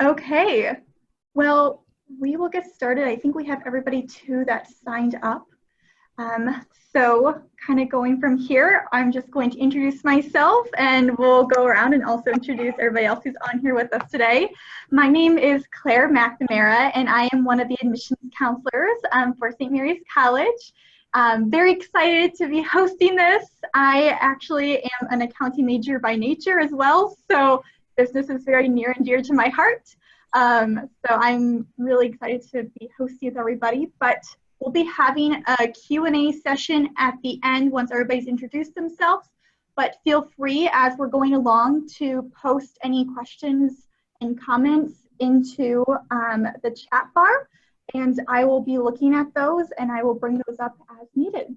Okay, well, we will get started. I think we have everybody too that signed up. So kind of going from here, I'm just going to introduce myself and we'll go around and also introduce everybody else who's on here with us today. My name is Claire McNamara and I am one of the admissions counselors for St. Mary's College. Very excited to be hosting this. I actually am an accounting major by nature as well, so business is very near and dear to my heart. So I'm really excited to be hosting with everybody, but we'll be having a Q&A session at the end once everybody's introduced themselves, but feel free as we're going along to post any questions and comments into the chat bar, and I will be looking at those and I will bring those up as needed.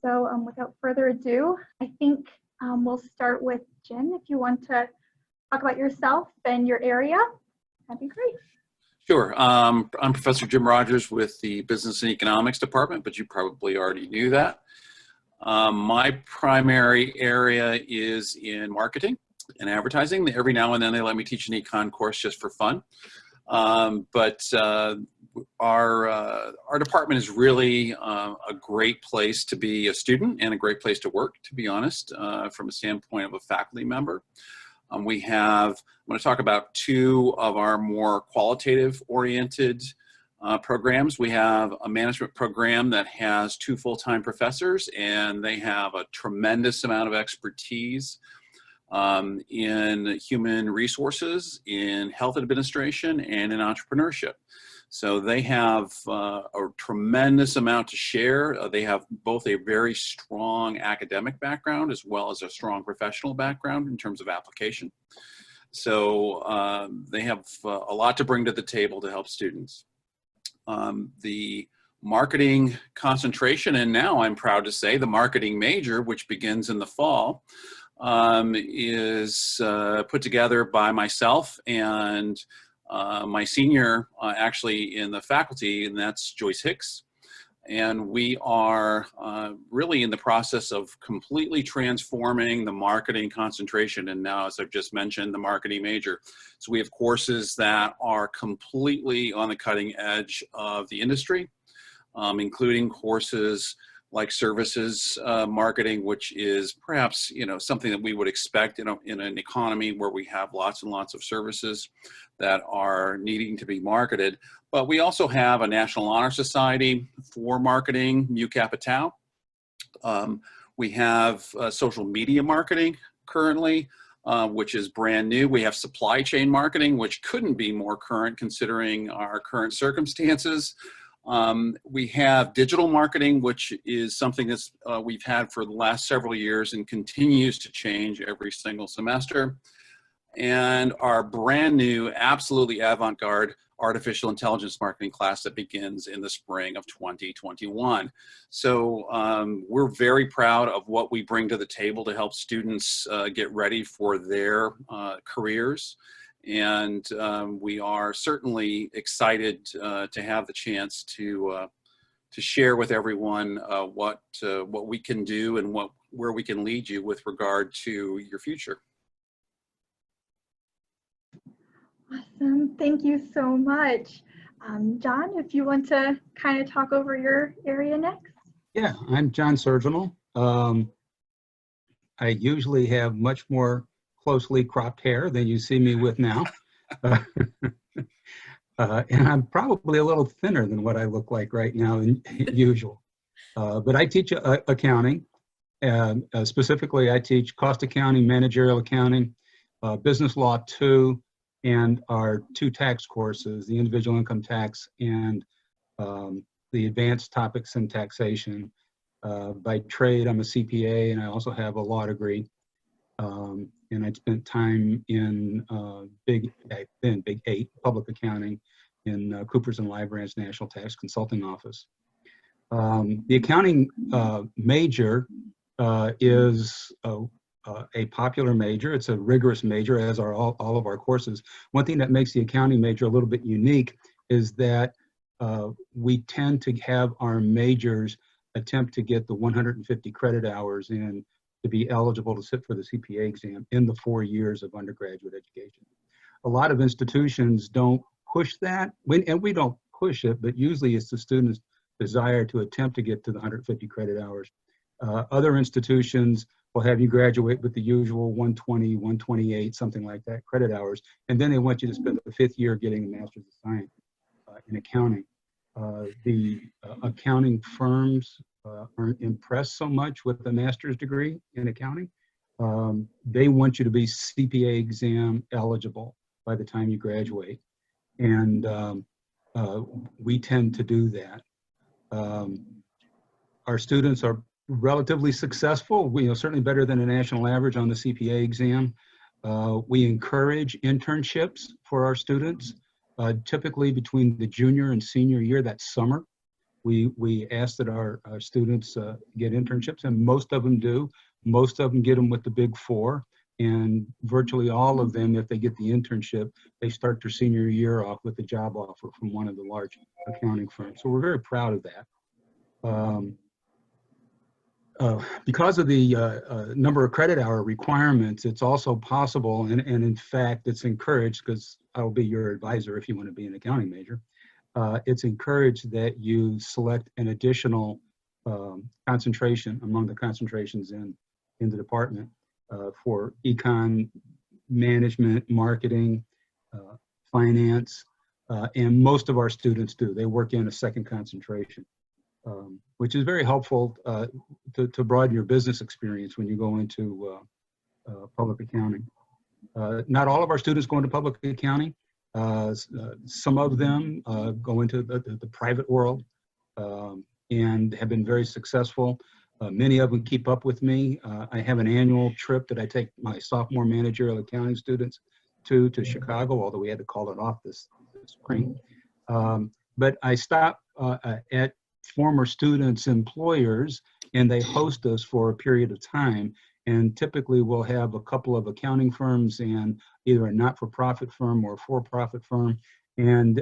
So without further ado, I think we'll start with Jen. If you want to talk about yourself and your area, that'd be great. Sure. I'm Professor Jim Rogers with the Business and Economics Department, but you probably already knew that. My primary area is in marketing and advertising. Every now and then they let me teach an econ course just for fun. But our department is really a great place to be a student and a great place to work, to be honest, from a standpoint of a faculty member. I'm going to talk about two of our more qualitative oriented programs. We have a management program that has two full-time professors, and they have a tremendous amount of expertise in human resources, in health administration, and in entrepreneurship. So they have a tremendous amount to share. They have both a very strong academic background as well as a strong professional background in terms of application. So they have a lot to bring to the table to help students. The marketing concentration, and now I'm proud to say the marketing major, which begins in the fall, is put together by myself and my senior actually in the faculty, and that's Joyce Hicks. And we are really in the process of completely transforming the marketing concentration. And now, as I've just mentioned, the marketing major. So we have courses that are completely on the cutting edge of the industry, including courses like services marketing, which is perhaps something that we would expect in an economy where we have lots and lots of services that are needing to be marketed. But we also have a National Honor Society for marketing, Mu Kappa Tau. We have social media marketing currently, which is brand new. We have supply chain marketing, which couldn't be more current considering our current circumstances. We have digital marketing, which is something that we've had for the last several years and continues to change every single semester. And our brand new, absolutely avant-garde artificial intelligence marketing class that begins in the spring of 2021. So we're very proud of what we bring to the table to help students get ready for their careers. And we are certainly excited to have the chance to share with everyone what we can do and where we can lead you with regard to your future. Awesome, thank you so much. John, if you want to kind of talk over your area next. Yeah, I'm John Surginal. I usually have much more closely cropped hair than you see me with now. And I'm probably a little thinner than what I look like right now in usual. But I teach accounting, and specifically I teach cost accounting, managerial accounting, business law 2, and our 2 tax courses, the individual income tax and the advanced topics in taxation. By trade, I'm a CPA, and I also have a law degree. And I spent time in Big 8 public accounting in Coopers & Lybrand's National Tax Consulting Office. The accounting major is a popular major. It's a rigorous major, as are all of our courses. One thing that makes the accounting major a little bit unique is that we tend to have our majors attempt to get the 150 credit hours in to be eligible to sit for the CPA exam in the 4 years of undergraduate education. a lot of institutions don't push that, and we don't push it, but usually it's the student's desire to attempt to get to the 150 credit hours. Other institutions will have you graduate with the usual 120, 128, something like that, credit hours, and then they want you to spend the 5th year getting a Master's of Science in accounting. The accounting firms aren't impressed so much with the master's degree in accounting. They want you to be CPA exam eligible by the time you graduate. And we tend to do that. Our students are relatively successful, certainly better than a national average on the CPA exam. We encourage internships for our students, typically between the junior and senior year, that summer. We ask that our students get internships, and most of them do. Most of them get them with the Big Four, and virtually all of them, if they get the internship, they start their senior year off with a job offer from one of the large accounting firms. So we're very proud of that. Because of the number of credit hour requirements, it's also possible, and in fact, it's encouraged, because I'll be your advisor if you want to be an accounting major. It's encouraged that you select an additional concentration among the concentrations in the department for econ, management, marketing, finance, and most of our students do. They work in a second concentration. Which is very helpful to broaden your business experience when you go into public accounting. Not all of our students go into public accounting. Some of them go into the private world and have been very successful. Many of them keep up with me. I have an annual trip that I take my sophomore managerial accounting students to Chicago, although we had to call it off this spring. But I stop at former students' employers, and they host us for a period of time. And typically we'll have a couple of accounting firms and either a not-for-profit firm or a for-profit firm. And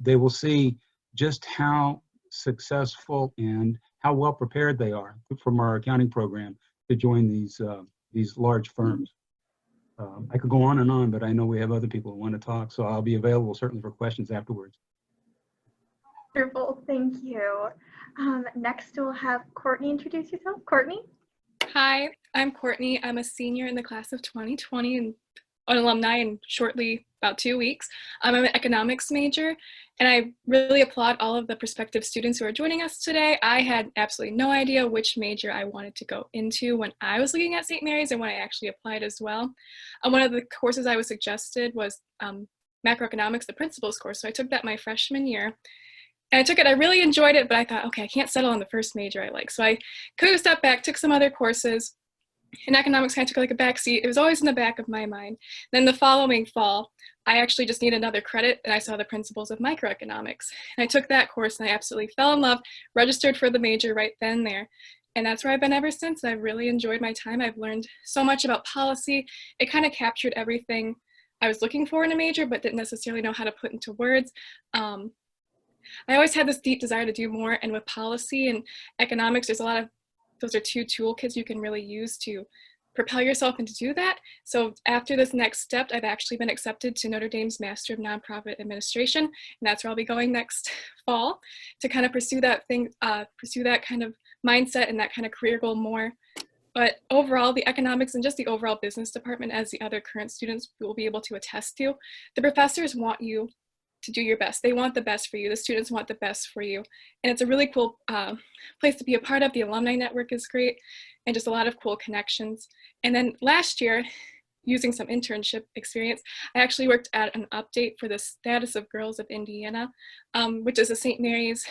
they will see just how successful and how well prepared they are from our accounting program to join these large firms. I could go on, but I know we have other people who want to talk, so I'll be available certainly for questions afterwards. Wonderful, thank you. Next we'll have Courtney introduce yourself. Courtney? Hi, I'm Courtney. I'm a senior in the class of 2020 and an alumni in shortly about 2 weeks. I'm an economics major, and I really applaud all of the prospective students who are joining us today. I had absolutely no idea which major I wanted to go into when I was looking at St. Mary's and when I actually applied as well. One of the courses I was suggested was macroeconomics, the principles course, so I took that my freshman year. And I took it, I really enjoyed it, but I thought, okay, I can't settle on the first major I like. So I took a step back, took some other courses, and economics kind of took like a back seat. It was always in the back of my mind. Then the following fall, I actually just needed another credit, and I saw the principles of microeconomics. And I took that course, and I absolutely fell in love, registered for the major right then and there. And that's where I've been ever since. I've really enjoyed my time. I've learned so much about policy. It kind of captured everything I was looking for in a major, but didn't necessarily know how to put into words. I always had this deep desire to do more, and with policy and economics, there's a lot of, those are two toolkits you can really use to propel yourself and to do that. So after this next step, I've actually been accepted to Notre Dame's Master of Nonprofit Administration, and that's where I'll be going next fall to kind of pursue that thing, pursue that kind of mindset and that kind of career goal more. But overall, the economics and just the overall business department, as the other current students will be able to attest to, the professors want you to do your best. They want the best for you. The students want the best for you. And it's a really cool place to be a part of. The alumni network is great and just a lot of cool connections. And then last year, using some internship experience, I actually worked at an update for the Status of Girls of Indiana, which is a St. Mary's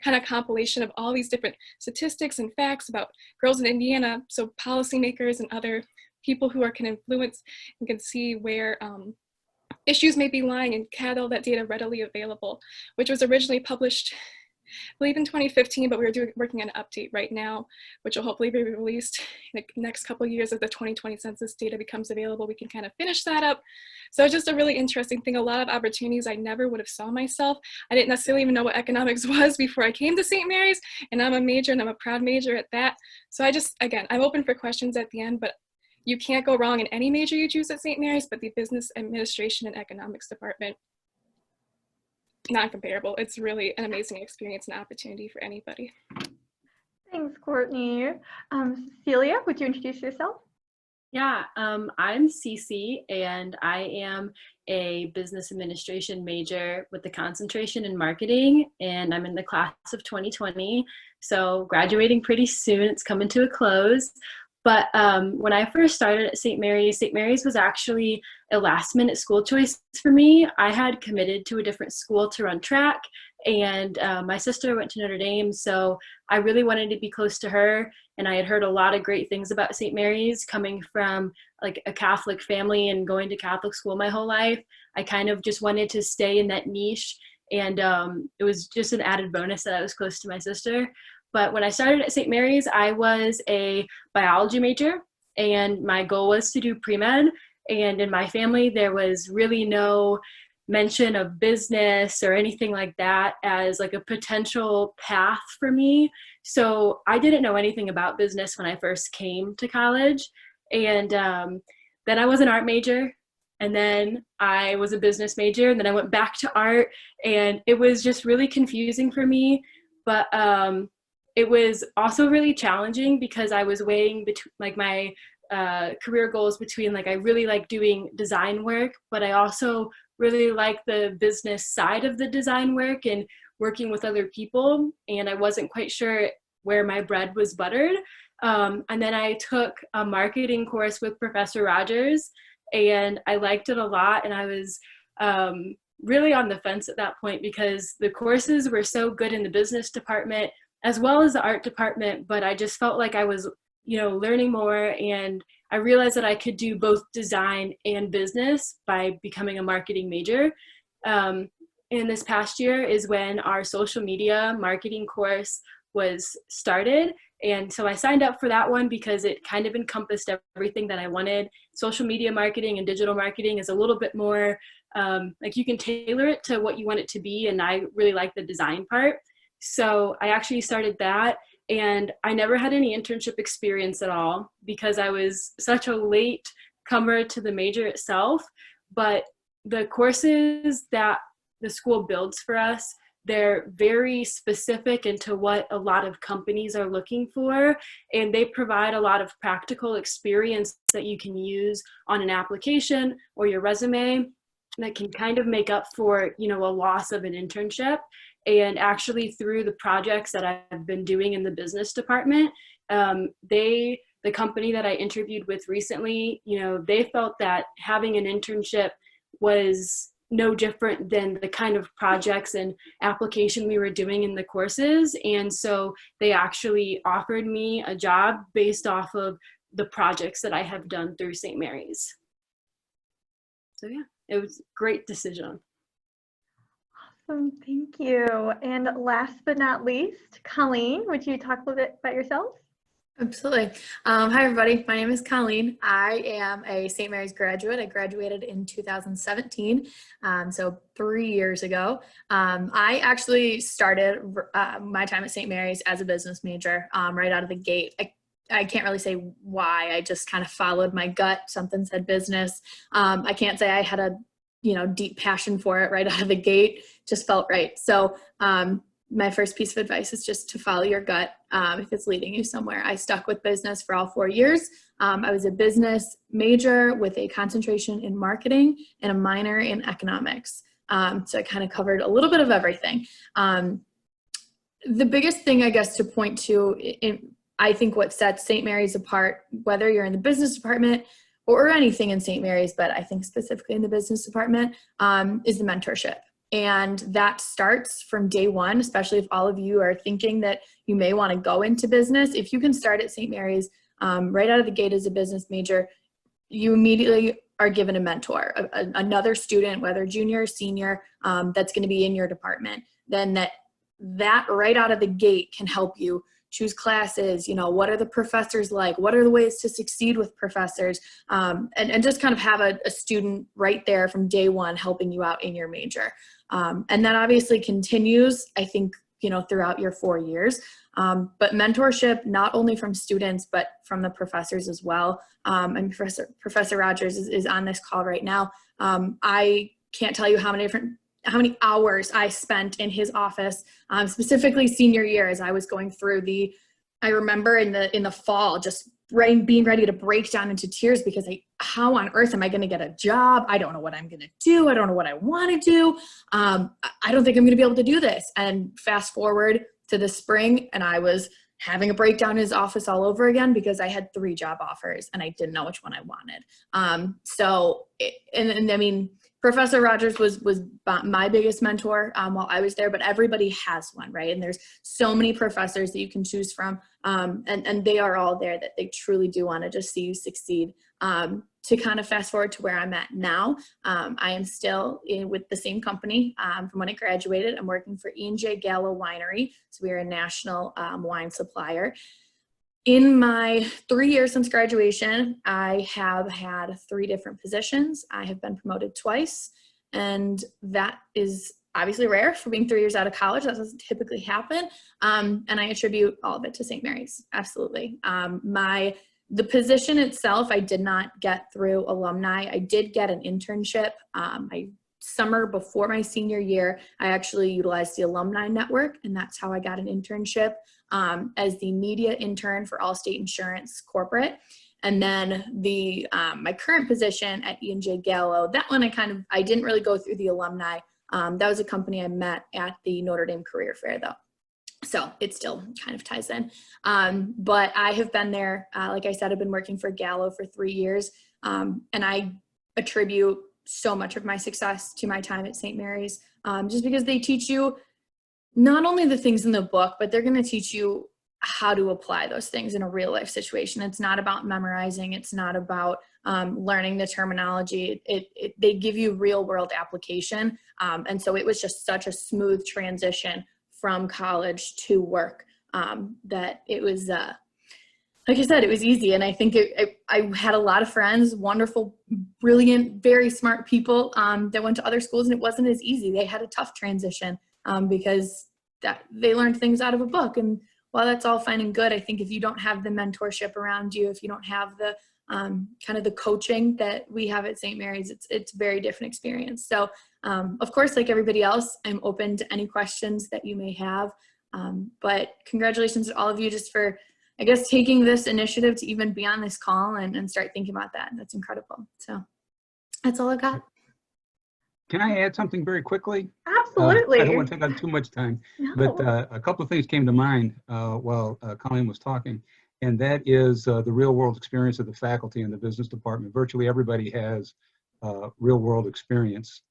kind of compilation of all these different statistics and facts about girls in Indiana. So policymakers and other people who can influence and can see where issues may be lying and had all that data readily available, which was originally published, I believe in 2015, but we're working on an update right now, which will hopefully be released in the next couple of years as the 2020 census data becomes available. We can kind of finish that up. So it's just a really interesting thing, a lot of opportunities I never would have saw myself. I didn't necessarily even know what economics was before I came to St. Mary's, and I'm a major and I'm a proud major at that. So I just, again, I'm open for questions at the end, but you can't go wrong in any major you choose at St. Mary's, but the business administration and economics department, not comparable. It's really an amazing experience and opportunity for anybody. Thanks, Courtney. Cecilia, would you introduce yourself? Yeah, I'm Cece, and I am a business administration major with the concentration in marketing, and I'm in the class of 2020, so graduating pretty soon. It's coming to a close. But when I first started at St. Mary's was actually a last-minute school choice for me. I had committed to a different school to run track, and my sister went to Notre Dame, so I really wanted to be close to her. And I had heard a lot of great things about St. Mary's coming from like a Catholic family and going to Catholic school my whole life. I kind of just wanted to stay in that niche. And it was just an added bonus that I was close to my sister. But when I started at St. Mary's, I was a biology major, and my goal was to do pre-med. And in my family, there was really no mention of business or anything like that as like a potential path for me. So I didn't know anything about business when I first came to college. And then I was an art major, and then I was a business major, and then I went back to art, and it was just really confusing for me. But it was also really challenging because I was weighing between like my career goals between like I really like doing design work, but I also really like the business side of the design work and working with other people, and I wasn't quite sure where my bread was buttered. And then I took a marketing course with Professor Rogers, and I liked it a lot, and I was really on the fence at that point because the courses were so good in the business department as well as the art department, but I just felt like I was, learning more, and I realized that I could do both design and business by becoming a marketing major. And this past year is when our social media marketing course was started. And so I signed up for that one because it kind of encompassed everything that I wanted. Social media marketing and digital marketing is a little bit more like you can tailor it to what you want it to be. And I really like the design part. So I actually started that, and I never had any internship experience at all because I was such a late comer to the major itself. But the courses that the school builds for us, they're very specific into what a lot of companies are looking for, and they provide a lot of practical experience that you can use on an application or your resume that can kind of make up for, a loss of an internship. And actually through the projects that I've been doing in the business department, the company that I interviewed with recently, they felt that having an internship was no different than the kind of projects and application we were doing in the courses. And so they actually offered me a job based off of the projects that I have done through St. Mary's. So yeah, it was a great decision. Awesome, thank you. And last but not least, Colleen, would you talk a little bit about yourself? Absolutely. Hi, everybody. My name is Colleen. I am a St. Mary's graduate. I graduated in 2017, so 3 years ago. I actually started my time at St. Mary's as a business major right out of the gate. I can't really say why. I just kind of followed my gut. Something said business. I can't say I had a deep passion for it right out of the gate. Just felt right. So my first piece of advice is just to follow your gut if it's leading you somewhere. I stuck with business for all 4 years. I was a business major with a concentration in marketing and a minor in economics. So I kind of covered a little bit of everything. The biggest thing, I guess, to point to, I think what sets St. Mary's apart, whether you're in the business department or anything in St. Mary's, but I think specifically in the business department, is the mentorship. And that starts from day one, especially if all of you are thinking that you may want to go into business. If you can start at St. Mary's right out of the gate as a business major, you immediately are given a mentor, another student, whether junior or senior, that's going to be in your department. Then that right out of the gate can help you choose classes, what are the professors like? What are the ways to succeed with professors? And just kind of have a student right there from day one helping you out in your major. And that obviously continues. I think throughout your 4 years. But mentorship, not only from students, but from the professors as well. And Professor Rogers is on this call right now. I can't tell you how many hours I spent in his office, specifically senior year, as I was going through I remember in the fall, just being ready to break down into tears because how on earth am I going to get a job? I don't know what I'm going to do. I don't know what I want to do. I don't think I'm going to be able to do this. And fast forward to the spring, and I was having a breakdown in his office all over again because I had 3 job offers and I didn't know which one I wanted. I mean, Professor Rogers was my biggest mentor while I was there, but everybody has one, right? And there's so many professors that you can choose from, and they are all there that they truly do want to just see you succeed. To kind of fast forward to where I'm at now, I am still with the same company from when I graduated. I'm working for E&J Gallo Winery, so we are a national wine supplier. In my 3 years since graduation, I have had 3 different positions. I have been promoted twice, and that is obviously rare for being 3 years out of college. That doesn't typically happen, and I attribute all of it to St. Mary's, absolutely. The position itself, I did not get through alumni. I did get an internship. Summer before my senior year, I actually utilized the alumni network, and that's how I got an internship as the media intern for Allstate Insurance Corporate. And then my current position at E&J Gallo, that one I didn't really go through the alumni. That was a company I met at the Notre Dame Career Fair though. So it still kind of ties in. But I have been there, like I said, I've been working for Gallo for 3 years. And I attribute so much of my success to my time at St. Mary's, just because they teach you not only the things in the book, but they're going to teach you how to apply those things in a real life situation. It's not about memorizing. It's not about learning the terminology. They give you real world application. And so it was just such a smooth transition from college to work that it was, like I said, it was easy. And I think I had a lot of friends, wonderful, brilliant, very smart people that went to other schools, and it wasn't as easy. They had a tough transition because they learned things out of a book. And while that's all fine and good, I think if you don't have the mentorship around you, if you don't have the kind of the coaching that we have at St. Mary's, it's a very different experience. So of course, like everybody else, I'm open to any questions that you may have. But congratulations to all of you just for, I guess, taking this initiative to even be on this call and start thinking about that. That's incredible. So that's all I've got. Can I add something very quickly? Absolutely. I don't want to take up too much time, but a couple of things came to mind while Colleen was talking, and that is the real world experience of the faculty in the business department. Virtually everybody has real world experience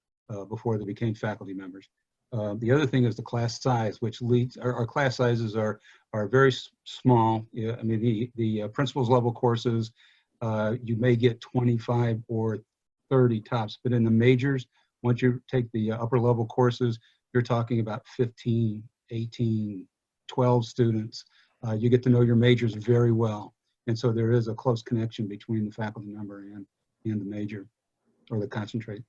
before they became faculty members. The other thing is the class size, which leads, our class sizes are very small. Yeah, I mean, the principals level courses, you may get 25 or 30 tops, but in the majors, once you take the upper level courses, you're talking about 15, 18, 12 students. You get to know your majors very well. And so there is a close connection between the faculty member and the major or the concentrate.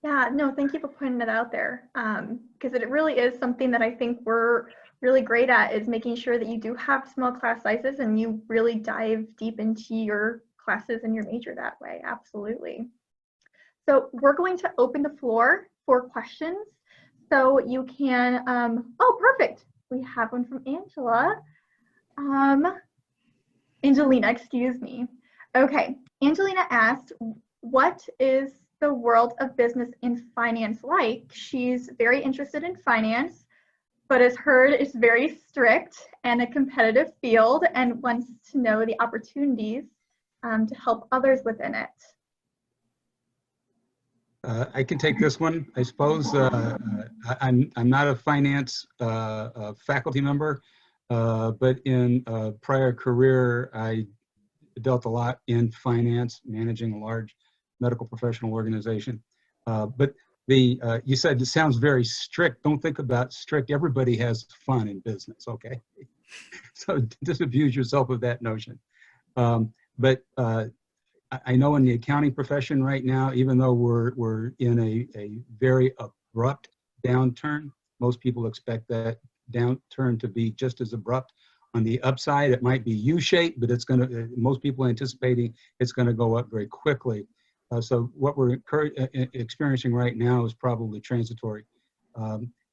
Yeah, no, thank you for pointing it out there, because it really is something that I think we're really great at, is making sure that you do have small class sizes and you really dive deep into your classes and your major that way. Absolutely. So we're going to open the floor for questions. So you can, oh, perfect. We have one from Angela. Angelina, excuse me. Okay, Angelina asked, what is the world of business and finance like? She's very interested in finance, but has heard it's very strict and a competitive field, and wants to know the opportunities to help others within it. I can take this one, I suppose. I'm not a finance faculty member, but in a prior career, I dealt a lot in finance, managing a large medical professional organization. But you said it sounds very strict. Don't think about strict. Everybody has fun in business, okay? So disabuse yourself of that notion. But I know in the accounting profession right now, even though we're in a very abrupt downturn, Most people expect that downturn to be just as abrupt. On the upside, it might be U-shaped, but most people anticipating it's going to go up very quickly. So what we're experiencing right now is probably transitory.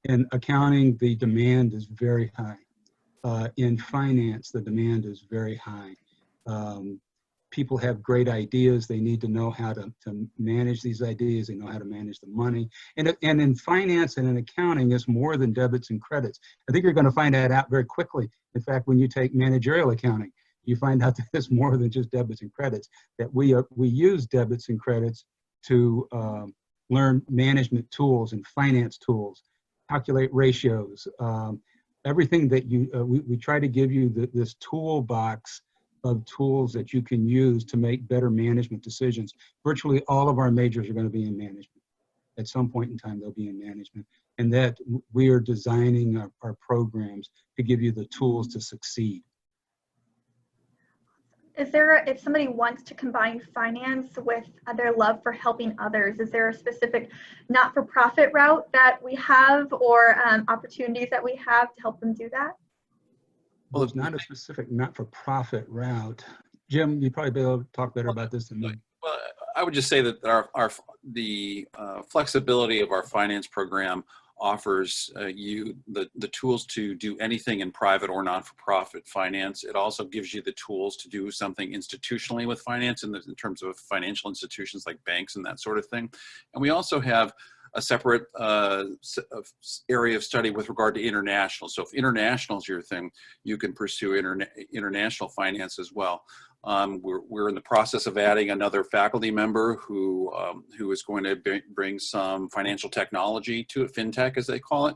In accounting, the demand is very high. In finance, the demand is very high. People have great ideas. They need to know how to manage these ideas. They know how to manage the money. And in finance and in accounting, it's more than debits and credits. I think you're going to find that out very quickly. In fact, when you take managerial accounting, you find out that it's more than just debits and credits, that we use debits and credits to learn management tools and finance tools, calculate ratios, everything that we try to give you this toolbox of tools that you can use to make better management decisions. Virtually all of our majors are going to be in management. At some point in time, they'll be in management. And that we are designing our programs to give you the tools to succeed. Is there, if somebody wants to combine finance with their love for helping others, is there a specific not-for-profit route that we have, or opportunities that we have to help them do that? Well, it's not a specific not-for-profit route. Jim, you'd probably be able to talk better about this than me. Well, I would just say that the flexibility of our finance program offers you the tools to do anything in private or not-for-profit finance. It also gives you the tools to do something institutionally with finance in terms of financial institutions like banks and that sort of thing. And we also have a separate area of study with regard to international. So if international is your thing, you can pursue international finance as well. We're in the process of adding another faculty member who is going to bring some financial technology to it, fintech as they call it,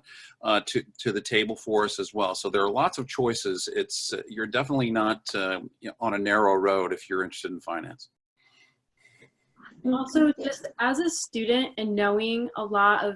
to the table for us as well. So there are lots of choices. You're definitely not on a narrow road if you're interested in finance. And also, just as a student and knowing a lot of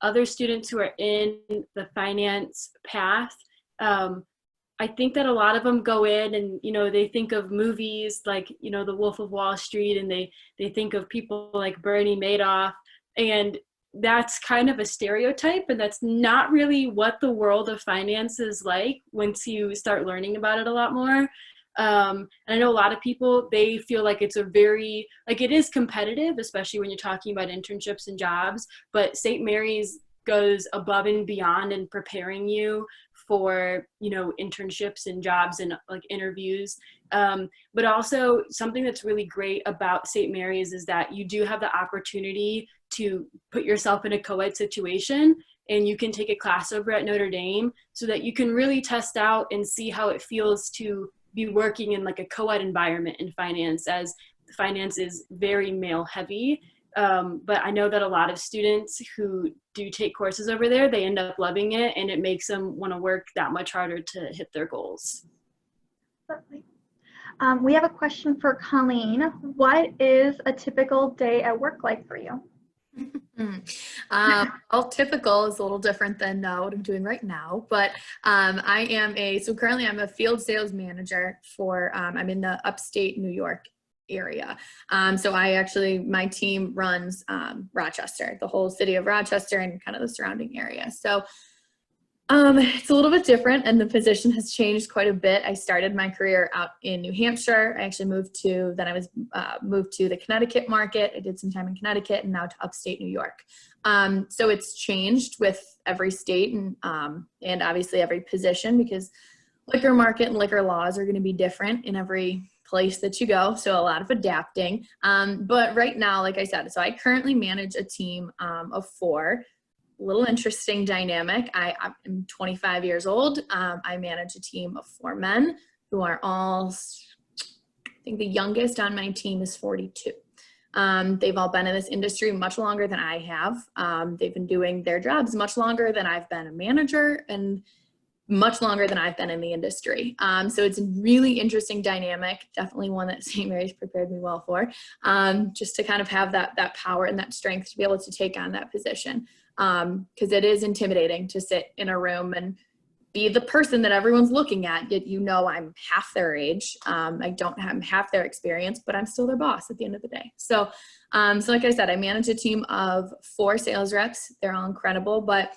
other students who are in the finance path, I think that a lot of them go in and, they think of movies like, The Wolf of Wall Street, and they think of people like Bernie Madoff, and that's kind of a stereotype, and that's not really what the world of finance is like once you start learning about it a lot more. And I know a lot of people, they feel like it's it is competitive, especially when you're talking about internships and jobs, but St. Mary's goes above and beyond in preparing you for, internships and jobs and like interviews. But also something that's really great about St. Mary's is that you do have the opportunity to put yourself in a co-ed situation, and you can take a class over at Notre Dame so that you can really test out and see how it feels to be working in like a co-ed environment in finance, as finance is very male heavy. But I know that a lot of students who do take courses over there, they end up loving it, and it makes them want to work that much harder to hit their goals. Certainly. We have a question for Colleen. What is a typical day at work like for you? Well, typical is a little different than what I'm doing right now, but so currently I'm a field sales manager for, I'm in the upstate New York area. So my team runs Rochester, the whole city of Rochester and kind of the surrounding area. So it's a little bit different, and the position has changed quite a bit. I started my career out in New Hampshire. I actually moved to the Connecticut market. I did some time in Connecticut, and now to upstate New York. So it's changed with every state and obviously every position, because liquor market and liquor laws are going to be different in every place that you go. So a lot of adapting. But right now, like I said, so I currently manage a team of 4. Little interesting dynamic. I'm 25 years old. I manage a team of 4 men who are all, I think the youngest on my team is 42. They've all been in this industry much longer than I have. They've been doing their jobs much longer than I've been a manager, and much longer than I've been in the industry. So it's a really interesting dynamic, definitely one that St. Mary's prepared me well for, just to kind of have that power and that strength to be able to take on that position. Because it is intimidating to sit in a room and be the person that everyone's looking at. Yet I'm half their age. I don't have half their experience, but I'm still their boss at the end of the day. So like I said, I manage a team of 4 sales reps. They're all incredible, but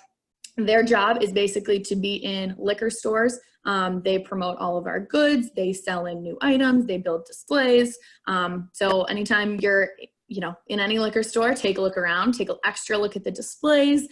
Their job is basically to be in liquor stores. They promote all of our goods. They sell in new items. They build displays. So anytime you're, in any liquor store, take a look around, take an extra look at the displays.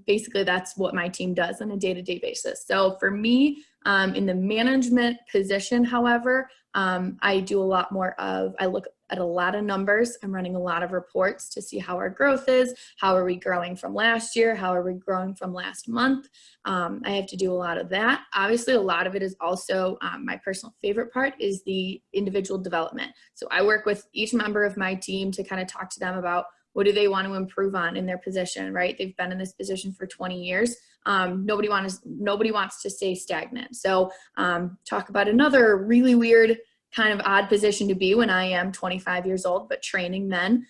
Basically, that's what my team does on a day-to-day basis. So for me, in the management position, however, I do a lot more of, I look at a lot of numbers. I'm running a lot of reports to see how our growth is. How are we growing from last year? How are we growing from last month? I have to do a lot of that. Obviously, a lot of it is also my personal favorite part is the individual development. So I work with each member of my team to kind of talk to them about what do they want to improve on in their position, right? They've been in this position for 20 years. Nobody wants to stay stagnant. So talk about another really weird kind of odd position to be when I am 25 years old, but training men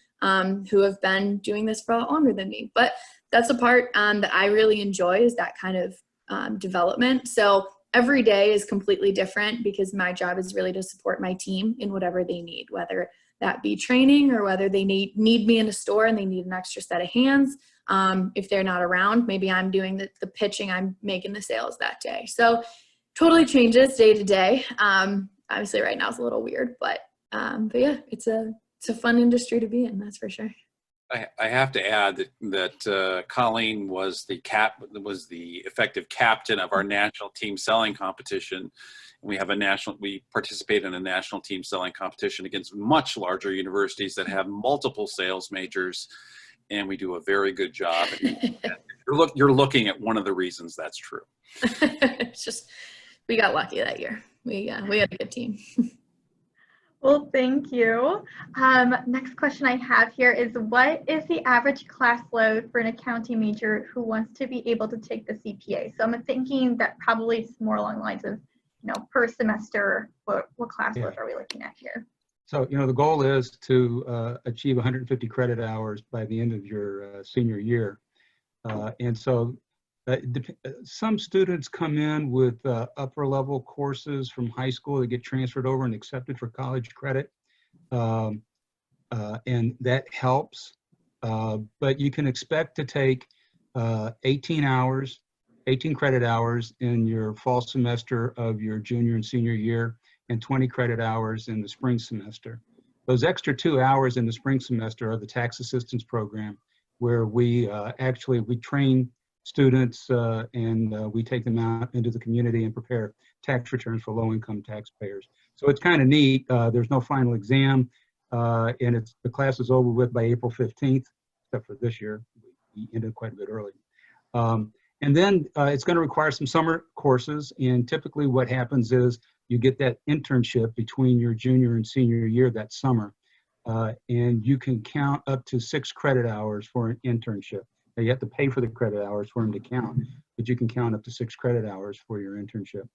who have been doing this for a lot longer than me. But that's the part that I really enjoy is that kind of development. So every day is completely different because my job is really to support my team in whatever they need, whether that be training or whether they need me in a store and they need an extra set of hands. If they're not around, maybe I'm doing the pitching, I'm making the sales that day. So totally changes day to day. Obviously right now it's a little weird, but yeah, it's a fun industry to be in, that's for sure. I have to add that Colleen was the effective captain of our national team selling competition. We participate in a national team selling competition against much larger universities that have multiple sales majors, and we do a very good job. You're looking at one of the reasons that's true. It's just, we got lucky that year. We had a good team. Well, thank you. Next question I have here is, what is the average class load for an accounting major who wants to be able to take the CPA? So I'm thinking that probably it's more along the lines of, per semester, what class load are we looking at here? So, the goal is to achieve 150 credit hours by the end of your senior year. And so some students come in with upper level courses from high school that get transferred over and accepted for college credit. And that helps. But you can expect to take 18 credit hours in your fall semester of your junior and senior year, and 20 credit hours in the spring semester. Those extra 2 hours in the spring semester are the tax assistance program, where we train students and we take them out into the community and prepare tax returns for low-income taxpayers. So it's kind of neat. There's no final exam, and the class is over with by April 15th, except for this year. We ended quite a bit early. And then it's going to require some summer courses, and typically what happens is you get that internship between your junior and senior year that summer, and you can count up to 6 credit hours for an internship. Now, you have to pay for the credit hours for them to count, but you can count up to 6 credit hours for your internship.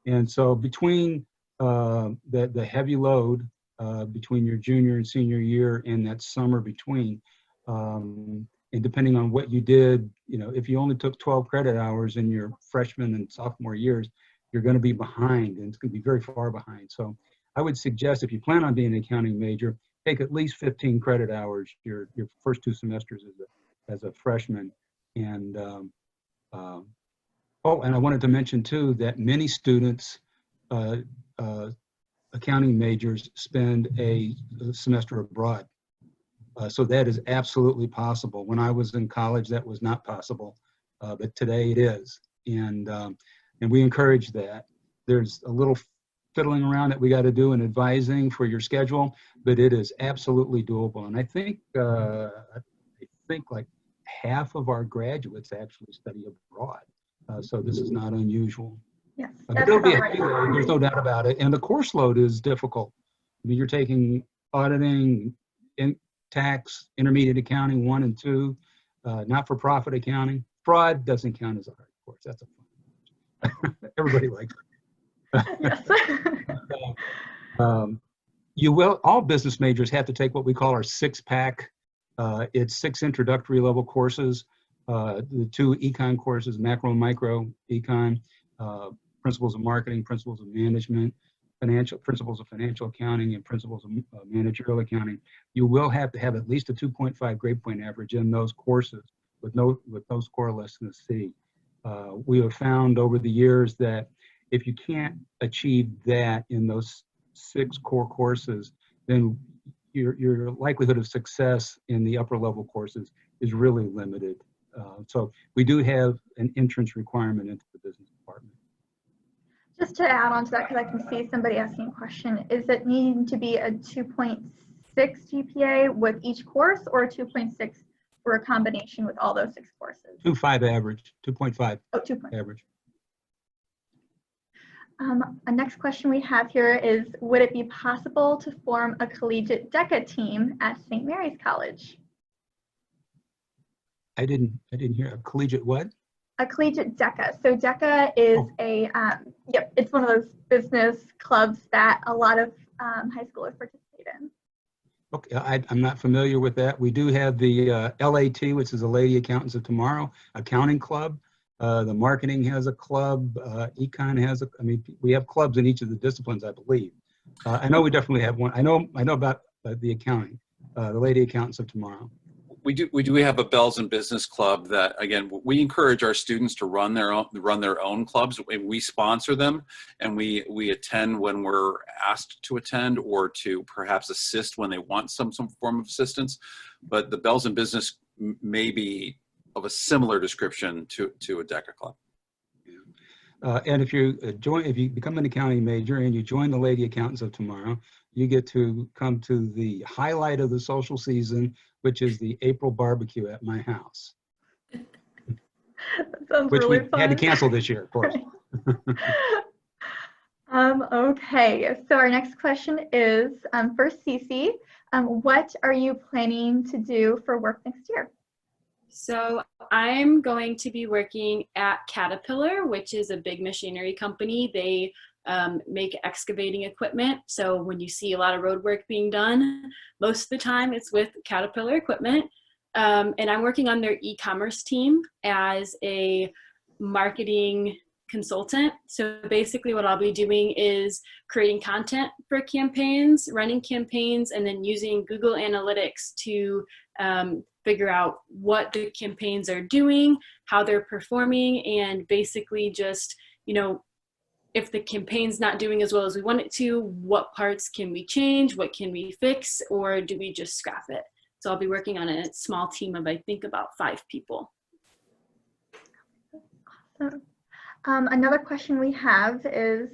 And so between the heavy load between your junior and senior year and that summer between, and depending on what you did, if you only took 12 credit hours in your freshman and sophomore years, you're going to be behind, and it's going to be very far behind. So I would suggest, if you plan on being an accounting major, take at least 15 credit hours your first 2 semesters as a freshman. And and I wanted to mention too that many students, accounting majors, spend a semester abroad. So that is absolutely possible. When I was in college, that was not possible, but today it is. And we encourage that. There's a little fiddling around that we got to do in advising for your schedule, but it is absolutely doable. And I think like half of our graduates actually study abroad. So this is not unusual. Yes, But it'll be there's no doubt about it. And the course load is difficult. I mean, you're taking auditing, tax, intermediate accounting 1 and 2, not-for-profit accounting. Fraud doesn't count as a hard course. That's a fun. Everybody likes it. Yes. All business majors have to take what we call our 6-pack. It's 6 introductory level courses, the 2 econ courses, macro and micro econ, principles of marketing, principles of management, principles of financial accounting, and principles of managerial accounting. You will have to have at least a 2.5 grade point average in those courses with no score less than a C. We have found over the years that if you can't achieve that in those 6 core courses, then your likelihood of success in the upper level courses is really limited. So we do have an entrance requirement into the business department. Just to add on to that, because I can see somebody asking a question, is it needing to be a 2.6 GPA with each course, or 2.6 for a combination with all those 6 courses? 2.5 average, 2.5 Oh, 2.5. average. A next question we have here is, would it be possible to form a collegiate DECA team at St. Mary's College? I didn't hear a collegiate what? A collegiate DECA. So DECA is it's one of those business clubs that a lot of high schoolers participate in. Okay, I'm not familiar with that. We do have the LAT, which is the Lady Accountants of Tomorrow, accounting club. The marketing has a club. Econ has a. I mean, we have clubs in each of the disciplines, I believe. I know we definitely have one. I know about the accounting, the Lady Accountants of Tomorrow. We do have a Bells in Business Club that, again, we encourage our students to run their own clubs. We sponsor them, and we attend when we're asked to attend, or to perhaps assist when they want some form of assistance. But the Bells in Business may be of a similar description to a DECA club. And if you become an accounting major and you join the Lady Accountants of Tomorrow, you get to come to the highlight of the social season, which is the April barbecue at my house. That sounds which really we fun. had to cancel this year, of course. Okay, so our next question is for Cece. What are you planning to do for work next year? So I'm going to be working at Caterpillar, which is a big machinery company. They make excavating equipment. So when you see a lot of road work being done, most of the time it's with Caterpillar equipment. And I'm working on their e-commerce team as a marketing consultant. So basically what I'll be doing is creating content for campaigns, running campaigns, and then using Google Analytics to figure out what the campaigns are doing, how they're performing, and basically just, if the campaign's not doing as well as we want it to, what parts can we change, what can we fix, or do we just scrap it? So I'll be working on a small team of, I think, about 5 people. Awesome. Another question we have is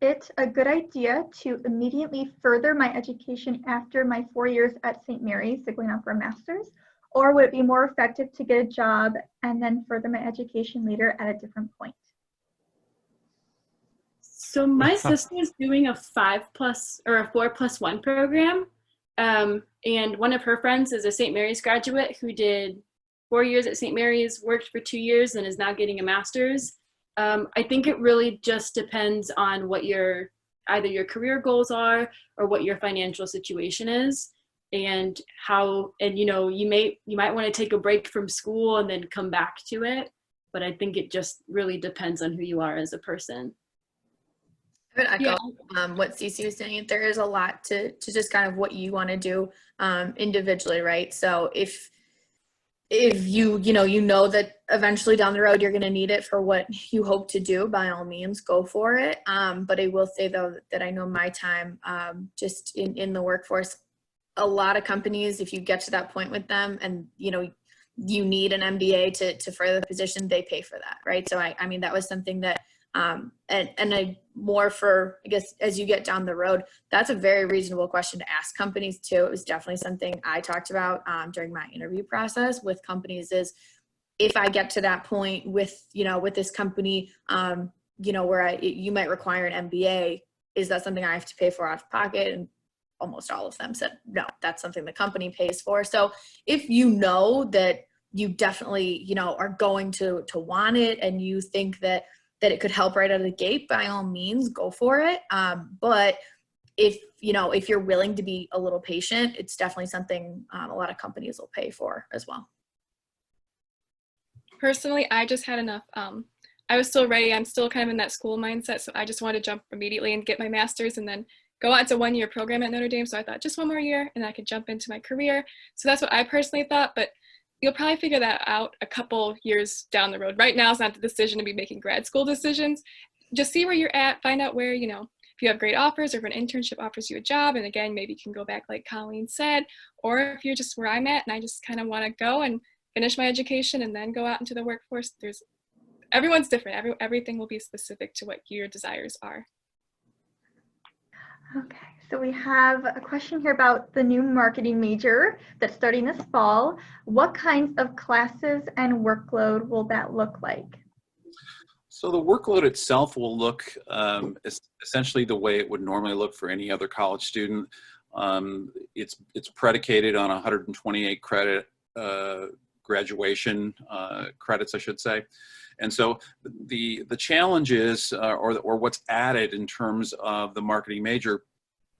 it a good idea to immediately further my education after my 4 years at St. Mary's, so going on for a master's? Or would it be more effective to get a job and then further my education later at a different point? So my sister is doing a 5+ or a 4+1 program. And one of her friends is a St. Mary's graduate who did 4 years at St. Mary's, worked for 2 years, and is now getting a master's. I think it really just depends on what either your career goals are or what your financial situation is, and you might want to take a break from school and then come back to it. But I think it just really depends on who you are as a person. I would echo what Cece was saying. There is a lot to just kind of what you want to do individually, right? So if you know that eventually down the road you're going to need it for what you hope to do, by all means go for it. But I will say though that I know my time just in the workforce, a lot of companies, if you get to that point with them and you need an MBA to further the position, they pay for that, right? So I mean that was something that more for, I guess, as you get down the road, that's a very reasonable question to ask companies too. It was definitely something I talked about during my interview process with companies is, if I get to that point with this company, where you might require an MBA, is that something I have to pay for out of pocket? And almost all of them said, no, that's something the company pays for. So if you know that you definitely, are going to want it, and you think that it could help right out of the gate, by all means, go for it. But if you're willing to be a little patient, it's definitely something a lot of companies will pay for as well. Personally, I just had enough. I was still ready. I'm still kind of in that school mindset. So I just wanted to jump immediately and get my master's and then go out. It's a 1-year program at Notre Dame. So I thought just 1 more year and I could jump into my career. So that's what I personally thought. But you'll probably figure that out a couple years down the road. Right now is not the decision to be making grad school decisions. Just see where you're at, find out where, if you have great offers or if an internship offers you a job, and again, maybe you can go back like Colleen said, or if you're just where I'm at and I just kind of want to go and finish my education and then go out into the workforce. Everyone's different. Everything will be specific to what your desires are. Okay, so we have a question here about the new marketing major that's starting this fall. What kinds of classes and workload will that look like? So the workload itself will look essentially the way it would normally look for any other college student. It's predicated on 128 credit graduation credits, I should say. And so the challenge is, or what's added in terms of the marketing major,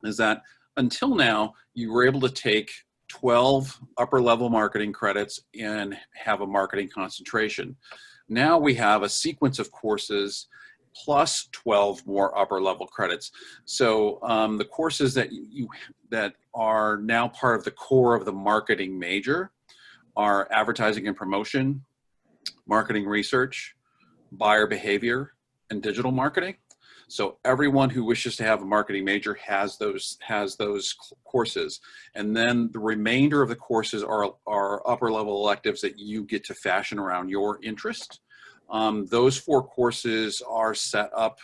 is that until now, you were able to take 12 upper level marketing credits and have a marketing concentration. Now we have a sequence of courses plus 12 more upper level credits. So the courses that are now part of the core of the marketing major are advertising and promotion, marketing research, buyer behavior, and digital marketing. So everyone who wishes to have a marketing major has those courses. And then the remainder of the courses are upper level electives that you get to fashion around your interest. Those 4 courses are set up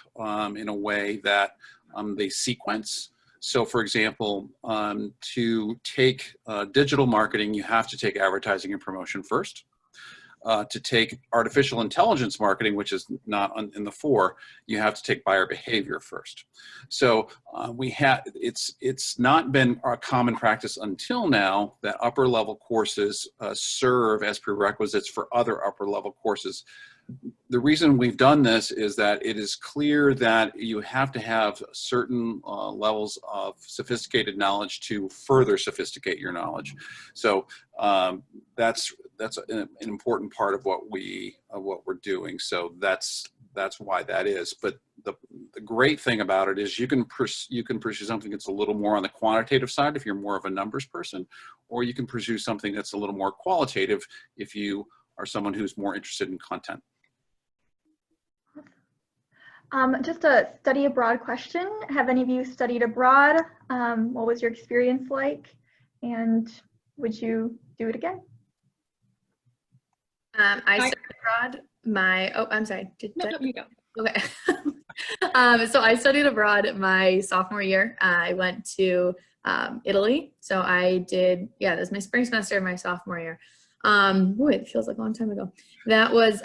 in a way that they sequence. So for example, to take digital marketing, you have to take advertising and promotion first. To take artificial intelligence marketing, which is not in the 4, you have to take buyer behavior first. So it's not been a common practice until now that upper level courses serve as prerequisites for other upper level courses. The reason we've done this is that it is clear that you have to have certain levels of sophisticated knowledge to further sophisticate your knowledge. So that's an important part of what we're doing. So that's why that is. But the great thing about it is you can pursue something that's a little more on the quantitative side if you're more of a numbers person, or you can pursue something that's a little more qualitative if you are someone who's more interested in content. Just a study abroad question. Have any of you studied abroad? What was your experience like? And would you do it again? I studied abroad I'm sorry. No, you go. Okay. So I studied abroad my sophomore year. I went to Italy. So I did, that was my spring semester of my sophomore year. It feels like a long time ago. That was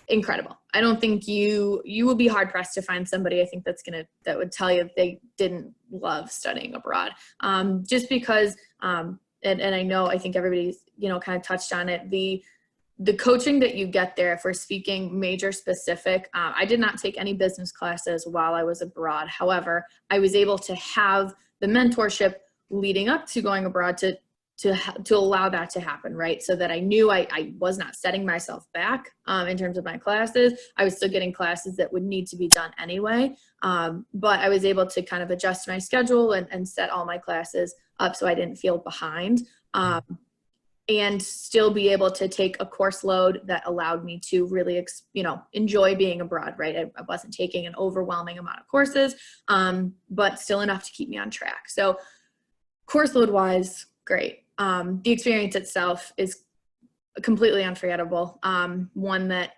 incredible. I don't think you will be hard pressed to find somebody, I think that would tell you they didn't love studying abroad. Just because, and I think everybody's, kind of touched on it. The coaching that you get there, if we're speaking major specific, I did not take any business classes while I was abroad. However, I was able to have the mentorship leading up to going abroad to allow that to happen, right? So that I knew I was not setting myself back in terms of my classes. I was still getting classes that would need to be done anyway. But I was able to kind of adjust my schedule and set all my classes up so I didn't feel behind. And still be able to take a course load that allowed me to really, enjoy being abroad, right? I wasn't taking an overwhelming amount of courses, but still enough to keep me on track. So course load wise, great. The experience itself is completely unforgettable. One that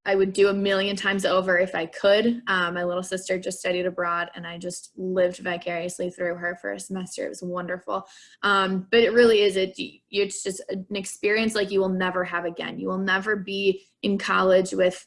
I would do a million times over if I could. My little sister just studied abroad and I just lived vicariously through her for a semester. It was wonderful. But it really is, it's just an experience like you will never have again. You will never be in college with,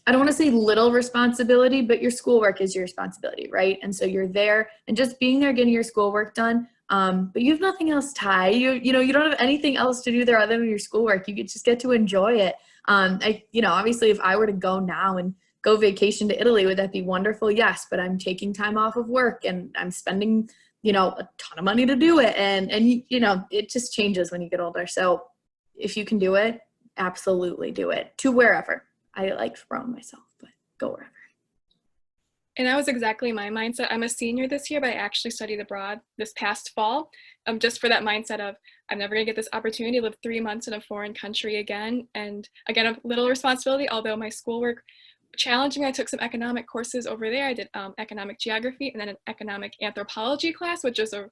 I don't want to say little responsibility, but your schoolwork is your responsibility, right? And so you're there and just being there, getting your schoolwork done. But you have nothing else tied. You don't have anything else to do there other than your schoolwork. You just get to enjoy it. Obviously if I were to go now and go vacation to Italy, would that be wonderful? Yes, but I'm taking time off of work and I'm spending, a ton of money to do it. And it just changes when you get older. So if you can do it, absolutely do it to wherever. I like Rome myself, but go wherever. And that was exactly my mindset. I'm a senior this year, but I actually studied abroad this past fall, just for that mindset of, I'm never going to get this opportunity to live 3 months in a foreign country again. And again, a little responsibility, although my schoolwork challenged me. I took some economic courses over there. I did economic geography and then an economic anthropology class, which is a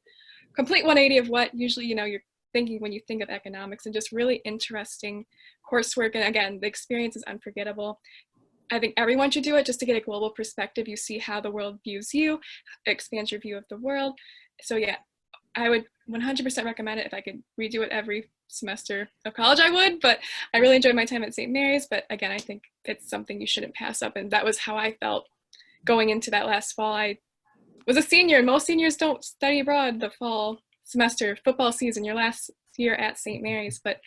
complete 180 of what usually, you're thinking when you think of economics, and just really interesting coursework. And again, the experience is unforgettable. I think everyone should do it just to get a global perspective. You see how the world views you, it expands your view of the world. So yeah, I would 100% recommend it. If I could redo it every semester of college, I would, but I really enjoyed my time at St. Mary's. But again, I think it's something you shouldn't pass up. And that was how I felt going into that last fall. I was a senior, and most seniors don't study abroad the fall semester, football season, your last year at St. Mary's. But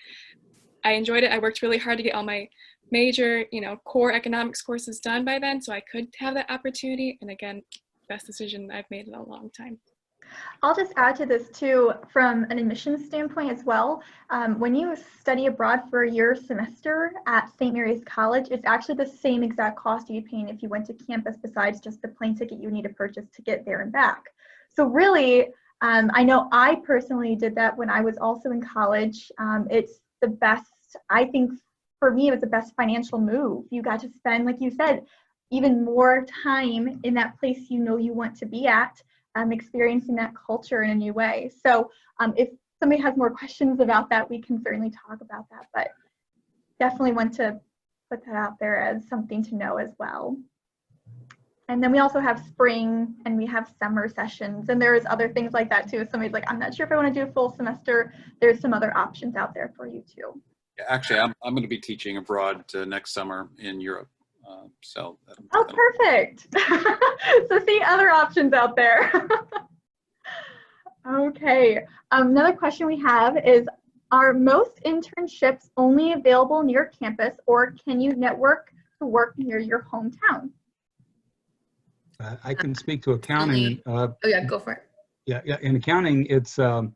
I enjoyed it. I worked really hard to get all my major, core economics courses done by then, so I could have that opportunity. And again, best decision I've made in a long time. I'll just add to this too, from an admissions standpoint as well. When you study abroad for a year semester at St. Mary's College, it's actually the same exact cost you'd be paying if you went to campus, besides just the plane ticket you need to purchase to get there and back. So really, I know I personally did that when I was also in college. It's the best, I think for me, it was the best financial move. You got to spend, like you said, even more time in that place you want to be at. Experiencing that culture in a new way. So if somebody has more questions about that, we can certainly talk about that, but definitely want to put that out there as something to know as well. And then we also have spring and we have summer sessions, and there's other things like that too. If somebody's like, I'm not sure if I want to do a full semester, there's some other options out there for you too. Yeah, actually, I'm going to be teaching abroad next summer in Europe. So oh, perfect. So see other options out there. Okay. Another question we have is, are most internships only available near campus, or can you network to work near your hometown? I can speak to accounting. Oh yeah, go for it. Yeah. In accounting, it's the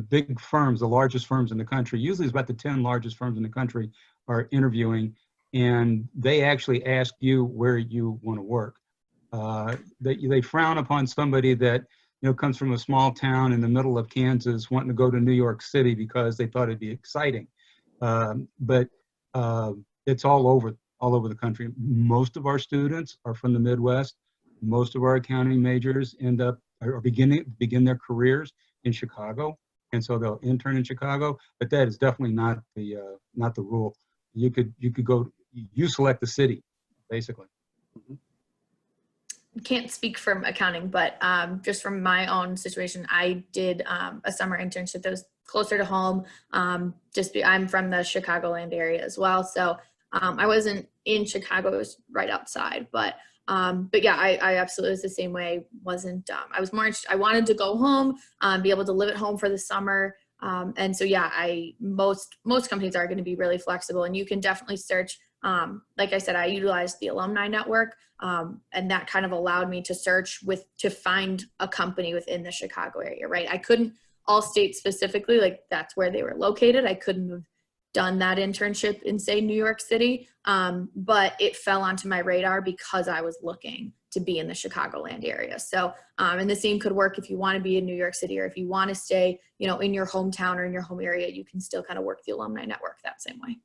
big firms, the largest firms in the country. Usually, it's about the 10 largest firms in the country are interviewing, and they actually ask you where you want to work. They frown upon somebody that comes from a small town in the middle of Kansas wanting to go to New York City because they thought it'd be exciting. But it's all over the country. Most of our students are from the Midwest. Most of our accounting majors begin their careers in Chicago, and so they'll intern in Chicago. But that is definitely not the rule. You could go. You select the city, basically. Can't speak from accounting, but just from my own situation, I did a summer internship that was closer to home. I'm from the Chicagoland area as well, so I wasn't in Chicago; it was right outside. But yeah, I absolutely was the same way. I was more interested, I wanted to go home, be able to live at home for the summer. And so, yeah, most companies are going to be really flexible, and you can definitely search. Like I said, I utilized the alumni network, and that kind of allowed me to search to find a company within the Chicago area, right? I couldn't all state specifically, like that's where they were located. I couldn't have done that internship in, say, New York City, but it fell onto my radar because I was looking to be in the Chicagoland area. So, and the same could work if you want to be in New York City, or if you want to stay, in your hometown or in your home area, you can still kind of work the alumni network that same way.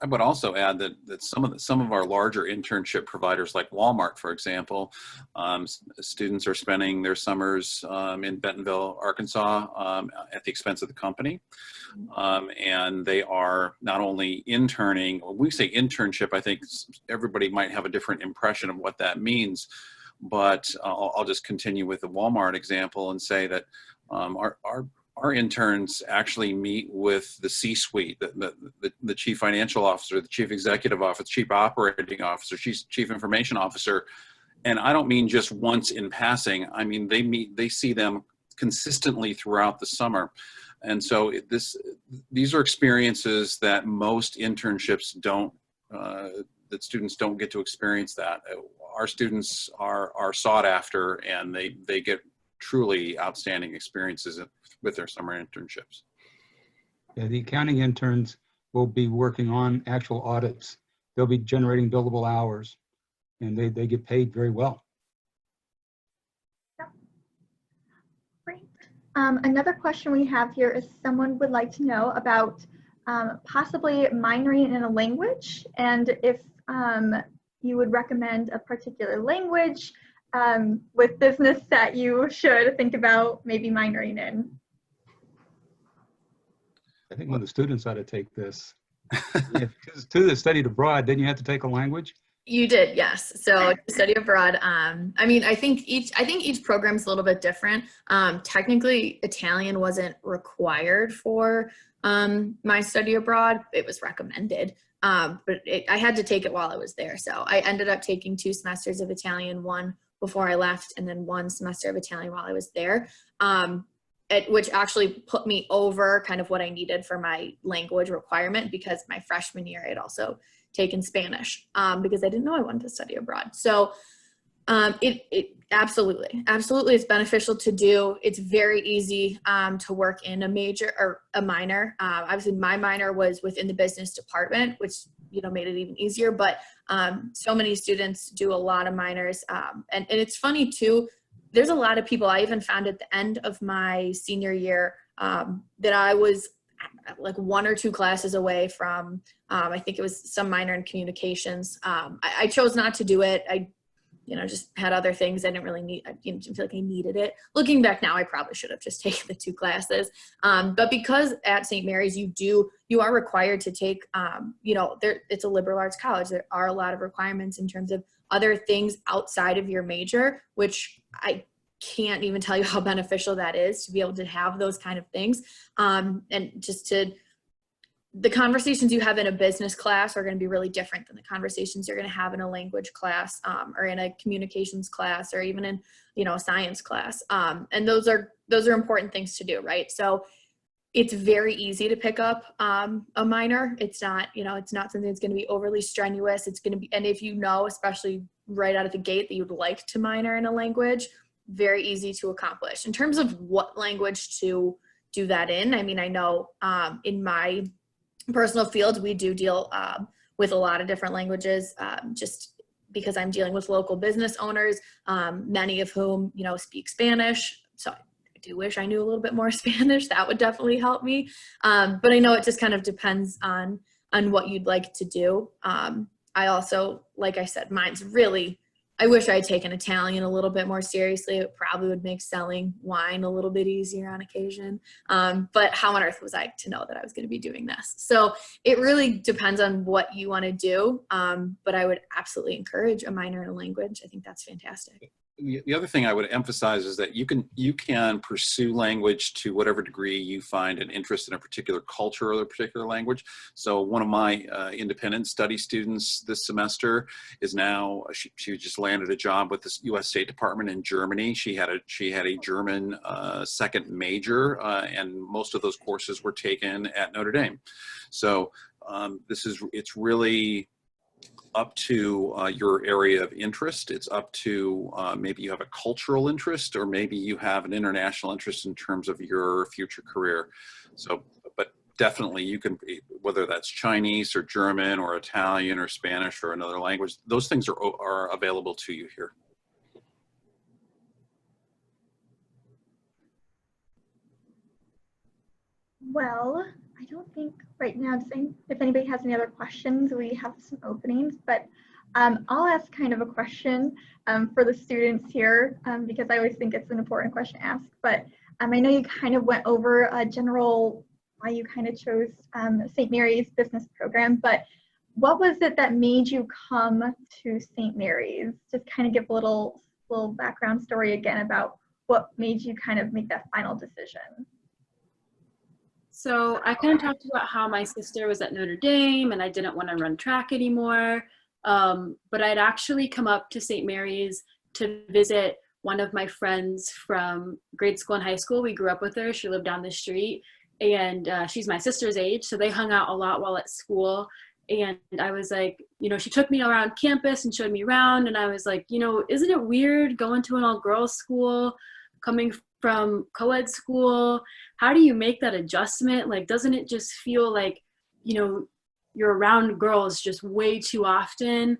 I would also add that some of our larger internship providers, like Walmart, for example, students are spending their summers in Bentonville, Arkansas, at the expense of the company, and they are not only interning. When we say internship, I think everybody might have a different impression of what that means, but I'll just continue with the Walmart example and say that our interns actually meet with the C-suite, the chief financial officer, the chief executive officer, chief operating officer, chief information officer. And I don't mean just once in passing. I mean, they see them consistently throughout the summer. And so these are experiences that most internships don't, that students don't get to experience that. Our students are sought after, and they get truly outstanding experiences with their summer internships. Yeah, the accounting interns will be working on actual audits. They'll be generating billable hours, and they get paid very well. Another question we have here is someone would like to know about possibly minoring in a language, and if you would recommend a particular language with business that you should think about maybe minoring in. I think one of the students ought to take this. Yeah, because to the studied abroad, didn't you have to take a language? You did, yes. So to study abroad, I mean, I think each program's a little bit different. Technically, Italian wasn't required for my study abroad. It was recommended, but I had to take it while I was there. So I ended up taking 2 semesters of Italian, one before I left, and then 1 semester of Italian while I was there. Which actually put me over kind of what I needed for my language requirement, because my freshman year I had also taken Spanish because I didn't know I wanted to study abroad. So it absolutely is beneficial to do. It's very easy to work in a major or a minor. Obviously my minor was within the business department, which made it even easier, but so many students do a lot of minors. And it's funny too, there's a lot of people, I even found at the end of my senior year that I was like 1 or 2 classes away from, I think it was some minor in communications. I chose not to do it. I, just had other things I didn't really need. I didn't feel like I needed it. Looking back now, I probably should have just taken the 2 classes. But because at St. Mary's, you are required to take, it's a liberal arts college. There are a lot of requirements in terms of other things outside of your major, which I can't even tell you how beneficial that is to be able to have those kind of things. And just the conversations you have in a business class are going to be really different than the conversations you're going to have in a language class or in a communications class or even in, a science class. And those are important things to do, right? So it's very easy to pick up a minor. It's not, it's not something that's going to be overly strenuous. It's going to be, and if especially right out of the gate, that you'd like to minor in a language, very easy to accomplish. In terms of what language to do that in, I mean, I know in my personal field, we do deal with a lot of different languages, just because I'm dealing with local business owners, many of whom, speak Spanish. So I do wish I knew a little bit more Spanish. That would definitely help me. But I know it just kind of depends on what you'd like to do. I also, like I said, mine's really, I wish I had taken Italian a little bit more seriously. It probably would make selling wine a little bit easier on occasion. But how on earth was I to know that I was going to be doing this? So it really depends on what you want to do. But I would absolutely encourage a minor in a language. I think that's fantastic. The other thing I would emphasize is that you can pursue language to whatever degree you find an interest in a particular culture or a particular language. So one of my independent study students this semester is now, she just landed a job with the U.S. State Department in Germany. She had a German second major, and most of those courses were taken at Notre Dame. So it's really up to your area of interest. It's up to maybe you have a cultural interest, or maybe you have an international interest in terms of your future career. So, but definitely you can, whether that's Chinese or German or Italian or Spanish or another language, those things are available to you here. Well, I don't think right now, if anybody has any other questions, we have some openings, but I'll ask kind of a question for the students here because I always think it's an important question to ask, but I know you kind of went over a general why you kind of chose St. Mary's business program, but what was it that made you come to St. Mary's? Just kind of give a little background story again about what made you kind of make that final decision. So I kind of talked about how my sister was at Notre Dame and I didn't want to run track anymore. But I'd actually come up to St. Mary's to visit one of my friends from grade school and high school. We grew up with her. She lived down the street, and she's my sister's age. So they hung out a lot while at school. And I was like, she took me around campus and showed me around. And I was like, isn't it weird going to an all-girls school, coming from co-ed school? How do you make that adjustment? Like, doesn't it just feel like, you're around girls just way too often?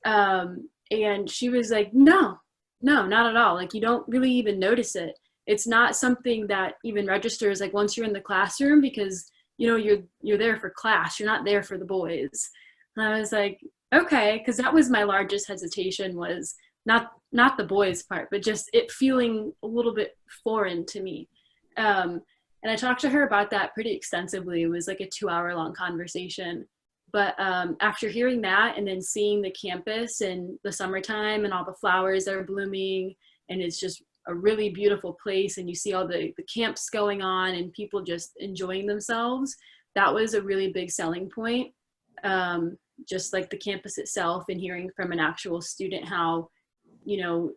And she was like, no, not at all. Like, you don't really even notice it. it's not something that even registers like once you're in the classroom, because you know you're there for class, you're not there for the boys. And I was like, okay, because that was my largest hesitation, was not the boys part, but just it feeling a little bit foreign to me. And I talked to her about that pretty extensively. It was like a 2-hour-long conversation. But after hearing that and then seeing the campus in the summertime and all the flowers that are blooming, and it's just a really beautiful place, and you see all the camps going on and people just enjoying themselves, that was a really big selling point. Just like the campus itself, and hearing from an actual student how, you know,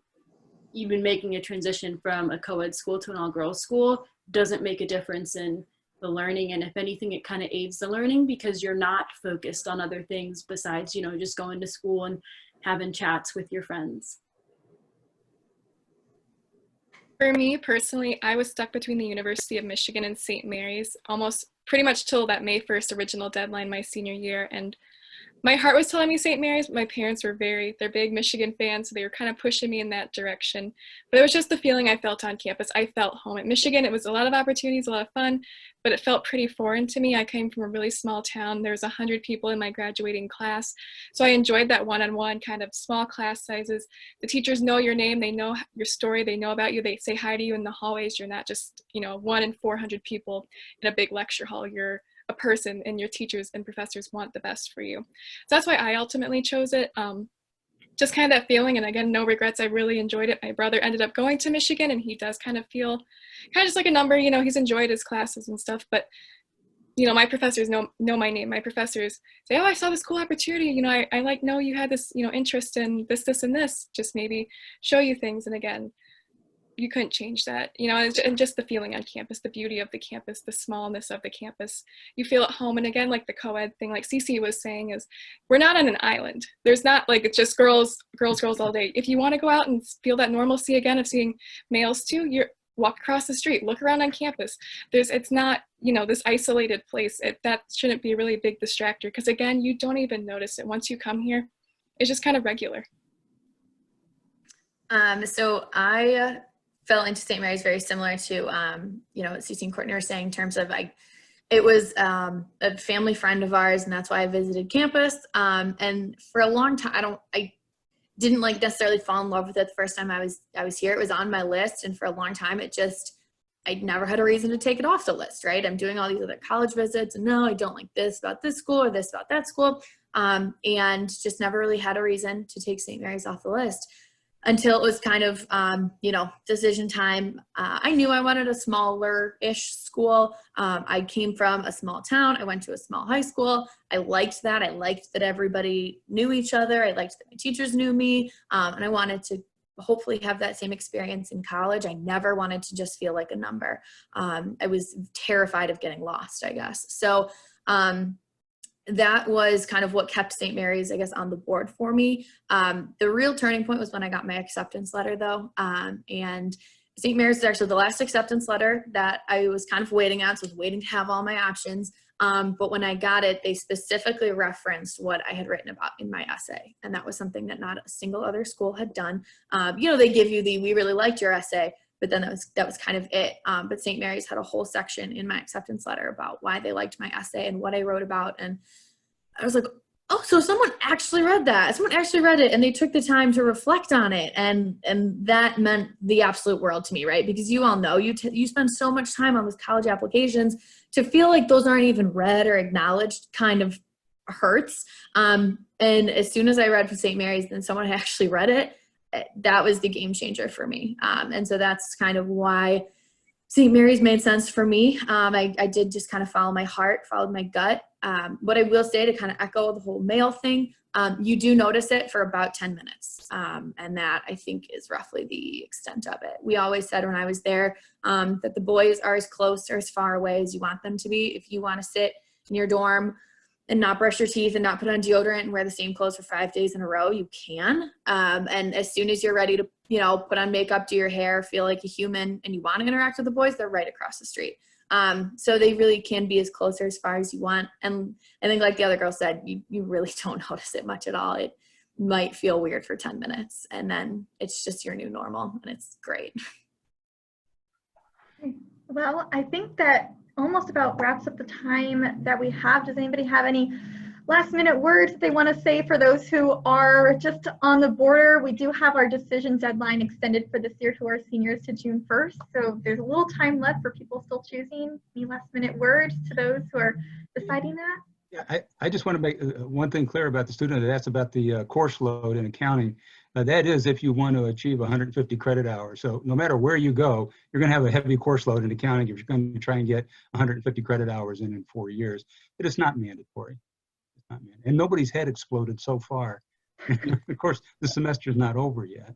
even making a transition from a co-ed school to an all-girls school doesn't make a difference in the learning. And if anything, it kind of aids the learning, because you're not focused on other things besides, you know, just going to school and having chats with your friends. For me personally, I was stuck between the University of Michigan and St. Mary's almost pretty much till that May 1st original deadline my senior year. And my heart was telling me St. Mary's, but my parents were they're big Michigan fans, so they were kind of pushing me in that direction. But it was just the feeling I felt on campus. I felt home at Michigan. It was a lot of opportunities, a lot of fun, but it felt pretty foreign to me. I came from a really small town. There was 100 people in my graduating class. So I enjoyed that one-on-one kind of small class sizes. The teachers know your name. They know your story. They know about you. They say hi to you in the hallways. You're not just, you know, 1 in 400 people in a big lecture hall. You're a person, and your teachers and professors want the best for you. So that's why I ultimately chose it. Just kind of that feeling, and again, no regrets. I really enjoyed it. My brother ended up going to Michigan, and he does kind of feel kind of just like a number, you know, he's enjoyed his classes and stuff, but you know, my professors know my name. My professors say, oh, I saw this cool opportunity. You know, I like, know you had this, you know, interest in this, and this, just maybe show you things. And again, you couldn't change that, you know, and just the feeling on campus, the beauty of the campus, the smallness of the campus, you feel at home. And again, like the co-ed thing, like Cece was saying, is we're not on an island. There's not like, it's just girls all day. If you want to go out and feel that normalcy again of seeing males too, you're walk across the street, look around on campus. It's not, you know, this isolated place. That shouldn't be a really big distractor, because again, you don't even notice it. Once you come here, it's just kind of regular. So I fell into St. Mary's very similar to, you know, what Cece and Courtney were saying in terms of it was a family friend of ours, and that's why I visited campus. And for a long time, I didn't like necessarily fall in love with it the first time I was here. It was on my list, and for a long time, I never had a reason to take it off the list, right? I'm doing all these other college visits, and no, I don't like this about this school or this about that school, and just never really had a reason to take St. Mary's off the list. Until it was kind of, you know, decision time. I knew I wanted a smaller-ish school. I came from a small town. I went to a small high school. I liked that. I liked that everybody knew each other. I liked that my teachers knew me. And I wanted to hopefully have that same experience in college. I never wanted to just feel like a number. I was terrified of getting lost, I guess. So that was kind of what kept St. Mary's, I guess, on the board for me. The real turning point was when I got my acceptance letter, though. And St. Mary's is actually the last acceptance letter that I was kind of waiting on. So I was waiting to have all my options. But when I got it, they specifically referenced what I had written about in my essay. And that was something that not a single other school had done. You know, they give you we really liked your essay, but then that was kind of it. But St. Mary's had a whole section in my acceptance letter about why they liked my essay and what I wrote about. And I was like, oh, so someone actually read that. Someone actually read it, and they took the time to reflect on it. And that meant the absolute world to me, right? Because you all know, you spend so much time on those college applications, to feel like those aren't even read or acknowledged kind of hurts. And as soon as I read for St. Mary's, then someone actually read it, that was the game changer for me. And so that's kind of why St. Mary's made sense for me. I did just kind of follow my heart, followed my gut. What I will say, to kind of echo the whole male thing, you do notice it for about 10 minutes. And that, I think, is roughly the extent of it. We always said when I was there that the boys are as close or as far away as you want them to be. If you want to sit in your dorm and not brush your teeth and not put on deodorant and wear the same clothes for 5 days in a row, you can. And as soon as you're ready to, you know, put on makeup, do your hair, feel like a human, and you want to interact with the boys, they're right across the street. So they really can be as close or as far as you want. And I think, like the other girl said, you really don't notice it much at all. It might feel weird for 10 minutes, and then it's just your new normal, and it's great. Well, I think that almost about wraps up the time that we have. Does anybody have any last minute words that they want to say for those who are just on the border? We do have our decision deadline extended for this year to our seniors to June 1st. So there's a little time left for people still choosing. Any last minute words to those who are deciding that? Yeah, I just want to make one thing clear about the student that asked about the course load in accounting. That is if you want to achieve 150 credit hours. So no matter where you go, you're going to have a heavy course load in accounting if you're going to try and get 150 credit hours in 4 years. But it's not mandatory. It's not mandatory. And nobody's head exploded so far. Of course, the semester's not over yet.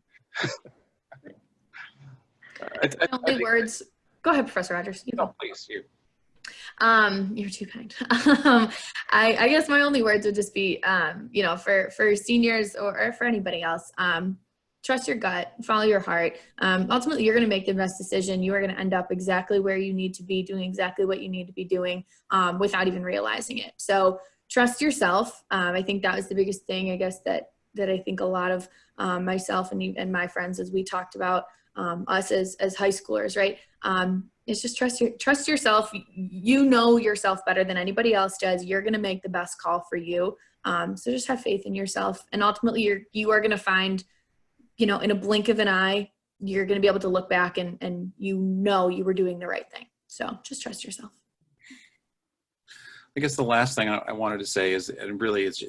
Only words. Go ahead, Professor Rogers. You go. No, please, you. You're too kind. I guess my only words would just be, you know, for seniors or for anybody else, trust your gut, follow your heart. Ultimately, you're going to make the best decision. You are going to end up exactly where you need to be, doing exactly what you need to be doing without even realizing it. So trust yourself. I think that was the biggest thing, I guess, that I think a lot of myself and my friends, as we talked about us as high schoolers, right? It's just trust yourself. You know yourself better than anybody else does. You're going to make the best call for you. So just have faith in yourself. And ultimately you are going to find, you know, in a blink of an eye, you're going to be able to look back and you know you were doing the right thing. So just trust yourself. I guess the last thing I wanted to say is, and really it's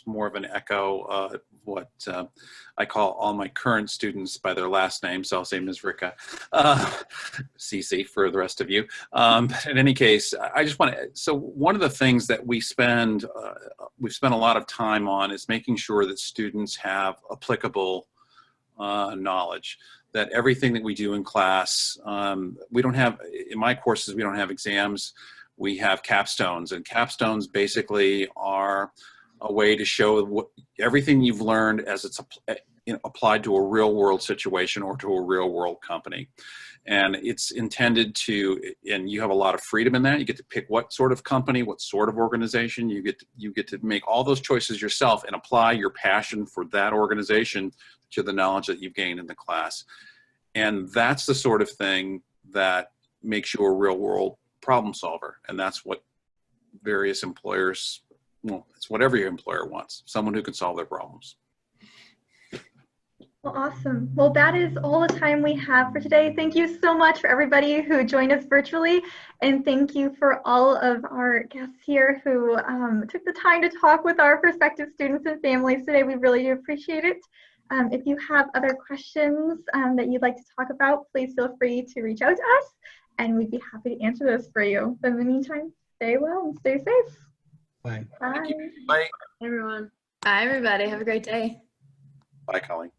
more of an echo of what I call all my current students by their last name. So I'll say Ms. Ricka, Cece for the rest of you. But in any case, I just want to. So one of the things that we've spent a lot of time on is making sure that students have applicable knowledge. That everything that we do in class, we don't have in my courses. We don't have exams. We have capstones, and capstones basically are a way to show everything you've learned as it's applied to a real world situation or to a real world company. And it's intended to, and you have a lot of freedom in that. You get to pick what sort of company, what sort of organization. You get to make all those choices yourself and apply your passion for that organization to the knowledge that you've gained in the class. And that's the sort of thing that makes you a real world problem solver. And that's what various employers, well, it's what every employer wants, someone who can solve their problems. Well, awesome. Well, that is all the time we have for today. Thank you so much for everybody who joined us virtually. And thank you for all of our guests here who took the time to talk with our prospective students and families today. We really do appreciate it. If you have other questions that you'd like to talk about, please feel free to reach out to us and we'd be happy to answer those for you. But in the meantime, stay well and stay safe. Bye. Bye. Bye. Everyone. Bye, everybody. Have a great day. Bye, Colleen.